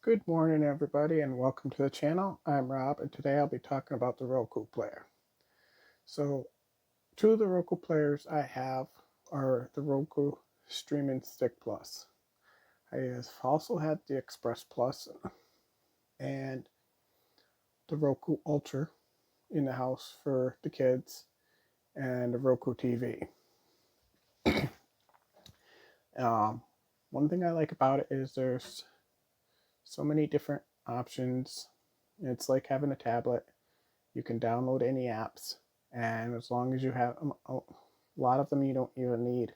Good morning, everybody, and welcome to the channel. I'm Rob, and today I'll be talking about the Roku player. So, two of the Roku players I have are the Roku Streaming Stick Plus. I have also had the Express Plus and the Roku Ultra in the house for the kids, and the Roku TV. Um, One thing I like about it is there's so many different options. It's like having a tablet. You can download any apps, and as long as you have a lot of them, you don't even need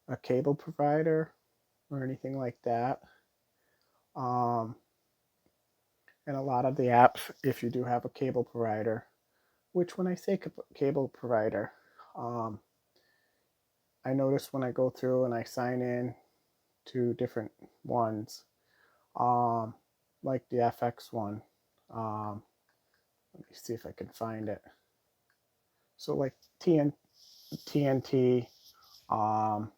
a cable provider or anything like that. Um, and a lot of the apps, if you do have a cable provider, which when I say cable provider, um, I notice when I go through and I sign in to different ones, um, like the FX one. Um, Let me see if I can find it. So like TNT, um,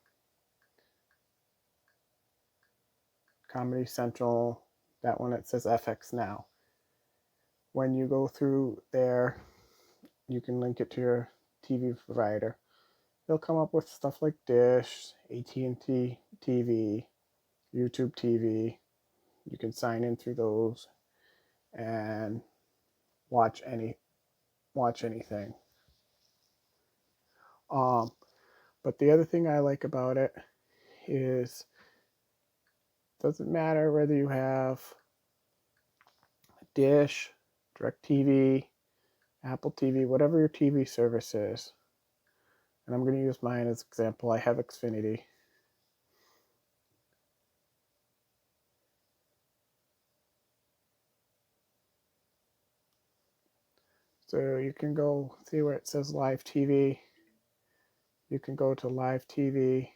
Comedy Central, that one that says FX Now. When you go through there, you can link it to your TV provider. They'll come up with stuff like Dish, AT&T TV, YouTube TV. You can sign in through those and watch anything. Um, but the other thing I like about it is it doesn't matter whether you have Dish, DirecTV, Apple TV, whatever your TV service is. And I'm going to use mine as example. I have Xfinity. So you can go see where it says live TV. You can go to live TV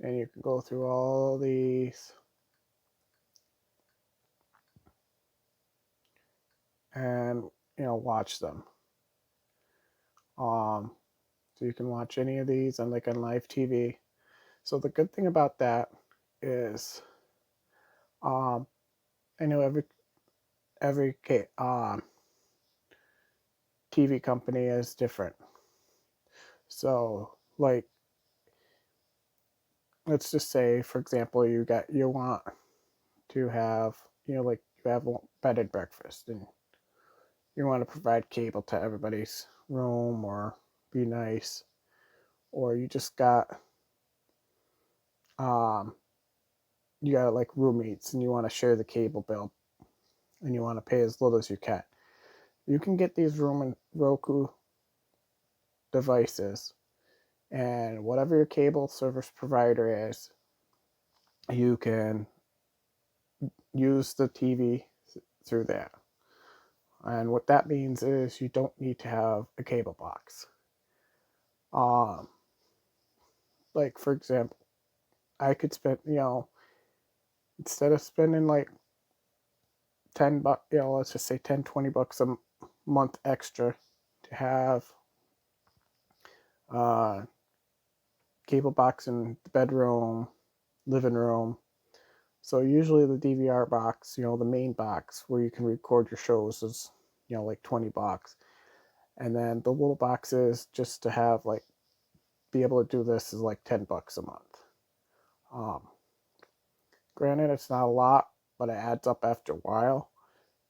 and you can go through all these and watch them. So you can watch any of these on live TV. So the good thing about that is um, I know every TV company is different. So like let's just say, for example, you want to have like you have a bed and breakfast, and you want to provide cable to everybody's room or be nice, or um you got like roommates and you want to share the cable bill and you want to pay as little as you can get these room and Roku devices, and whatever your cable service provider is, you can use the TV through that. And what that means is you don't need to have a cable box. Um, like for example, I could spend, instead of spending like 10 bucks, let's just say 10, 20 bucks a month extra to have uh, cable box in the bedroom, living room. So usually the DVR box, the main box where you can record your shows is, like 20 bucks. And then the little boxes just to have like be able to do this is like 10 bucks a month. Um, Granted, it's not a lot, but it adds up after a while.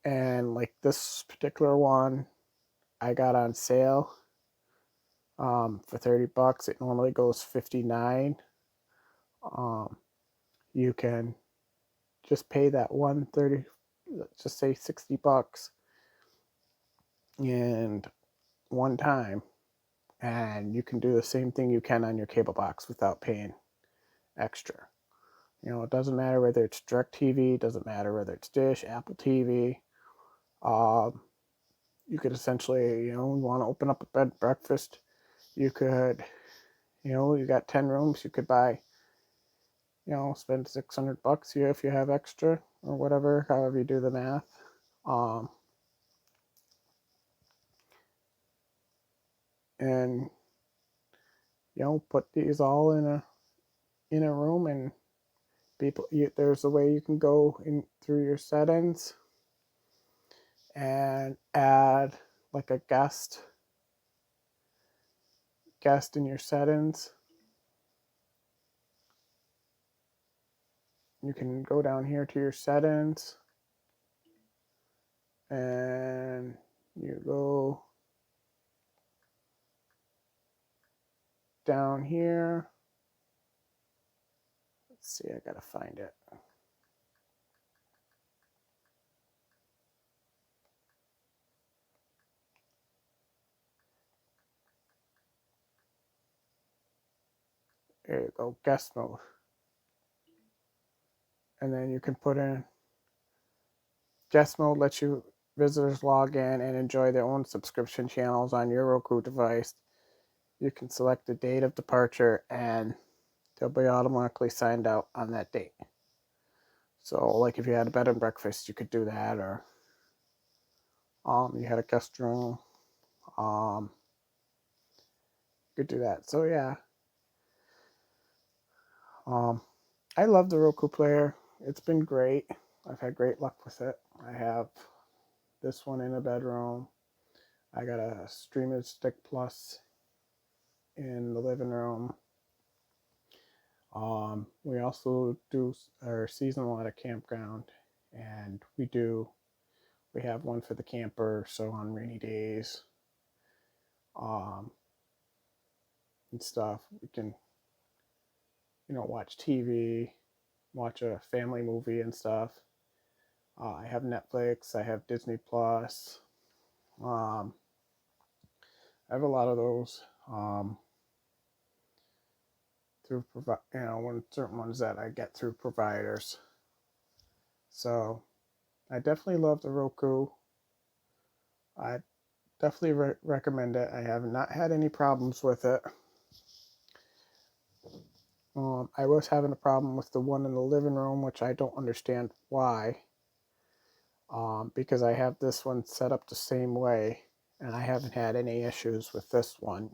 And like this particular one, I got on sale for 30 bucks. It normally goes 59. Um, you can just pay that 130, let's just say 60 bucks and one time, and you can do the same thing you can on your cable box without paying extra. It doesn't matter whether it's DirecTV, it doesn't matter whether it's Dish, Apple TV. Um, you could essentially, want to open up a bed and breakfast. You could, you got 10 rooms, you could buy, spend 600 bucks here if you have extra or whatever, however you do the math. Um, and, put these all in a room and There's a way you can go in through your settings and add like a guest in your settings. You can go down here to your settings and you go down here. Let's see, I gotta find it. There you go, guest mode. And then you can put in guest mode, lets you visitors log in and enjoy their own subscription channels on your Roku device. You can select the date of departure and they'll be automatically signed out on that date. So like if you had a bed and breakfast, you could do that, or you had a guest room, you could do that. So yeah, I love the Roku player. It's been great. I've had great luck with it. I have this one in a bedroom. I got a Streaming Stick Plus in the living room. We also do our seasonal at a campground, and we have one for the camper, so on rainy days and stuff, we can watch TV, watch a family movie and stuff. I have Netflix, I have Disney Plus. I have a lot of those through certain ones that I get through providers. So I definitely love the Roku. I definitely recommend it. I have not had any problems with it. I was having a problem with the one in the living room, which I don't understand why. Because I have this one set up the same way, and I haven't had any issues with this one.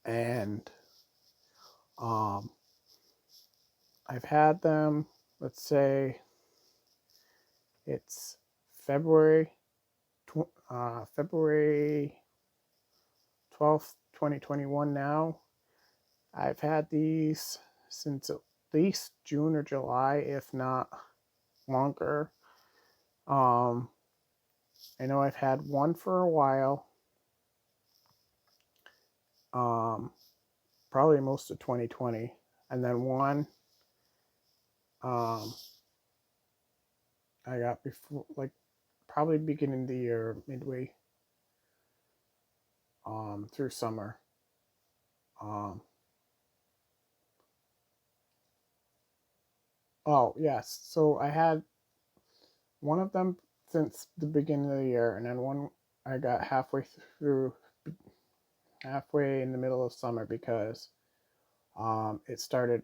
And I've had them, let's say it's February 12th, 2021 now. I've had these since at least June or July, if not longer. I know I've had one for a while, probably most of 2020, and then one I got before, like probably beginning of the year, midway through summer. Oh yes, so I had one of them since the beginning of the year, and then one I got halfway in the middle of summer because it started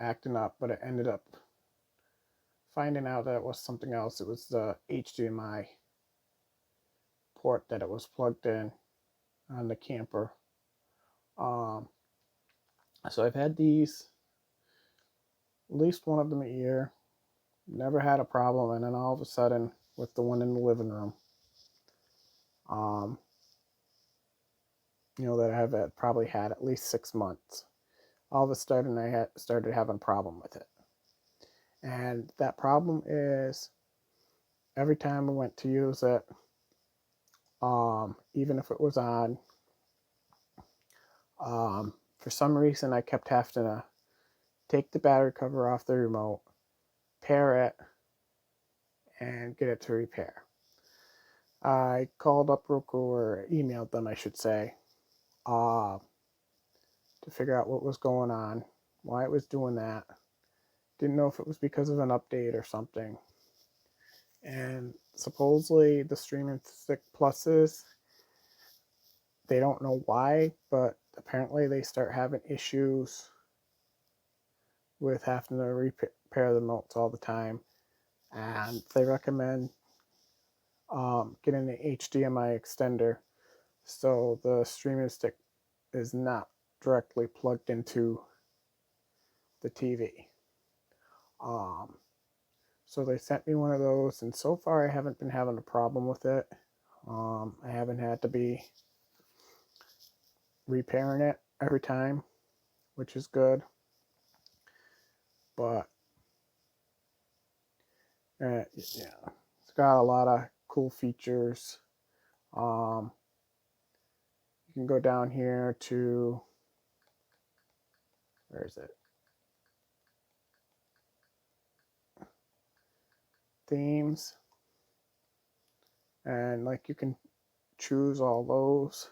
acting up, but it ended up finding out that it was something else. It was the HDMI port that it was plugged in on the camper. So I've had these, at least one of them a year, never had a problem, and then all of a sudden with the one in the living room, that I have probably had at least 6 months, all of a sudden I started having a problem with it. And that problem is every time I went to use it, even if it was on, for some reason I kept having to take the battery cover off the remote, pair it, and get it to repair. I called up Roku, or emailed them, I should say, to figure out what was going on, why it was doing that. Didn't know if it was because of an update or something. And supposedly the Streaming Stick Pluses, they don't know why, but apparently they start having issues with having to repair the remotes all the time. And they recommend getting an HDMI extender so the streaming stick is not directly plugged into the TV. So they sent me one of those, and so far I haven't been having a problem with it. I haven't had to be repairing it every time, which is good. But yeah, it's got a lot of cool features. You can go down here to, where is it? Themes. And like you can choose all those.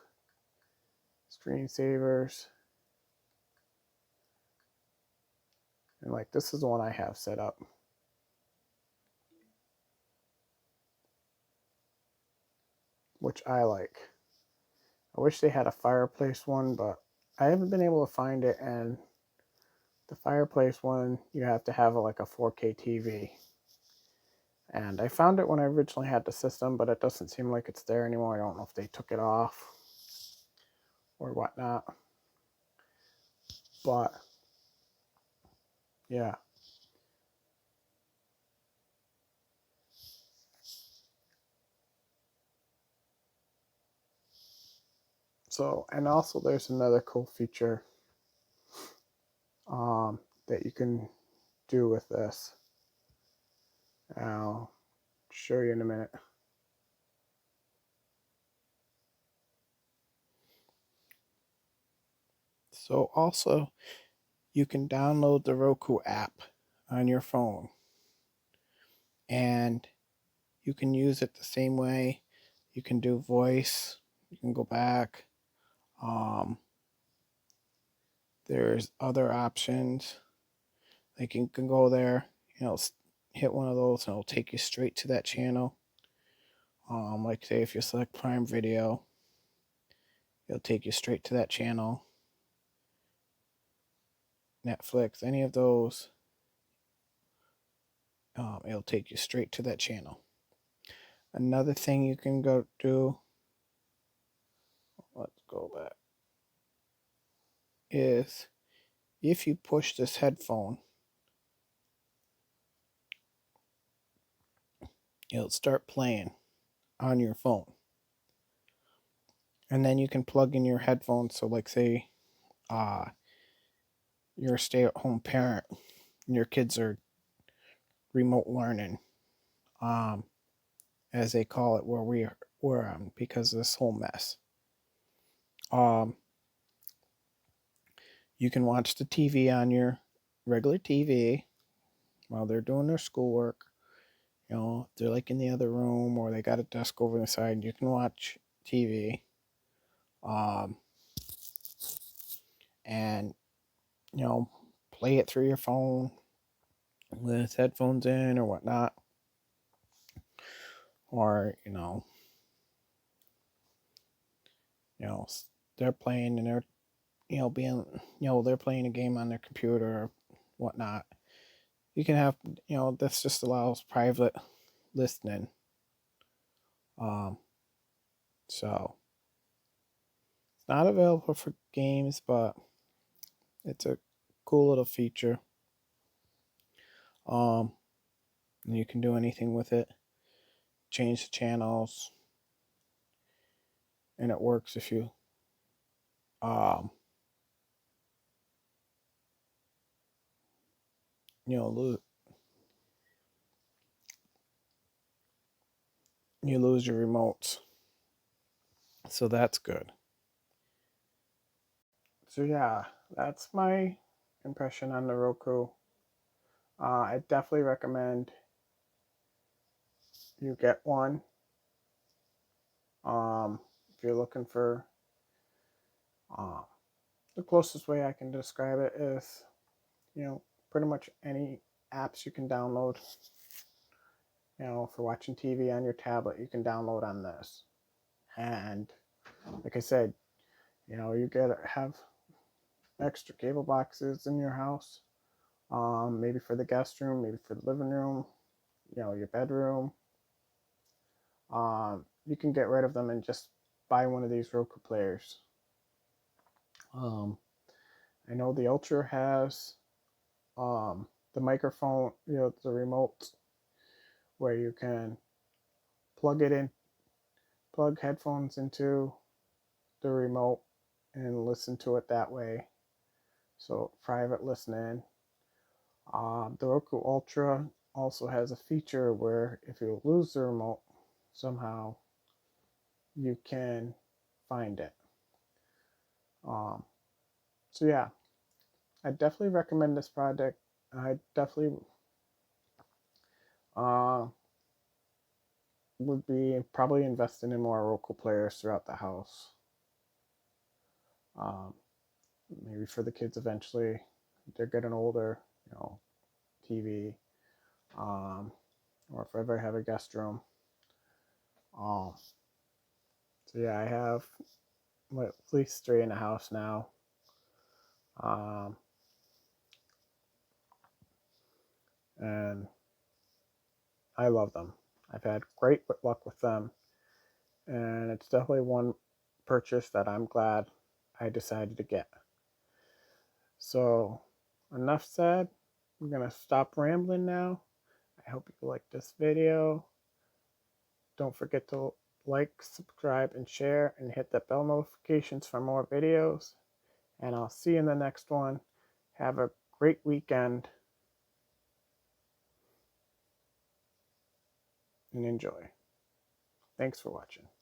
Screensavers. And like this is the one I have set up. Which I like. I wish they had a fireplace one, but I haven't been able to find it, and the fireplace one, you have to have like a 4K TV. And I found it when I originally had the system, but it doesn't seem like it's there anymore. I don't know if they took it off or whatnot. But yeah. So, and also there's another cool feature that you can do with this. I'll show you in a minute. So also, you can download the Roku app on your phone, and you can use it the same way. You can do voice. You can go back. There's other options. Like you can go there, hit one of those, and it'll take you straight to that channel. Like say if you select Prime Video, it'll take you straight to that channel. Netflix, any of those, it'll take you straight to that channel. Another thing you can go do, let's go back, is if you push this headphone, it'll start playing on your phone. And then you can plug in your headphones. So like say you're a stay-at-home parent and your kids are remote learning, as they call it where we're because of this whole mess. You can watch the TV on your regular TV while they're doing their schoolwork. If they're like in the other room or they got a desk over the side, you can watch TV. And play it through your phone with headphones in or whatnot. Or they're playing and they're they're playing a game on their computer or whatnot. You can have this just allows private listening. So it's not available for games, but it's a cool little feature. And you can do anything with it. Change the channels, and it works if you lose your remotes. So that's good. So yeah, that's my impression on the Roku. I definitely recommend you get one. If you're looking for the closest way I can describe it is, pretty much any apps you can download, for watching TV on your tablet, you can download on this. And like I said, you have extra cable boxes in your house, maybe for the guest room, maybe for the living room, your bedroom. You can get rid of them and just buy one of these Roku players. I know the Ultra has the microphone, the remote where you can plug it in, plug headphones into the remote and listen to it that way. So private listening. The Roku Ultra also has a feature where if you lose the remote somehow, you can find it. So yeah, I definitely recommend this project. I definitely would be probably investing in more Roku players throughout the house. Maybe for the kids eventually. They're getting older, TV. Or if I ever have a guest room. So yeah, I have at least 3 in the house now. And I love them. I've had great luck with them, and it's definitely one purchase that I'm glad I decided to get. So enough said. I'm gonna stop rambling now. I hope you liked this video. Don't forget to like, subscribe, and share, and hit the bell notifications for more videos. And I'll see you in the next one. Have a great weekend and enjoy. Thanks for watching.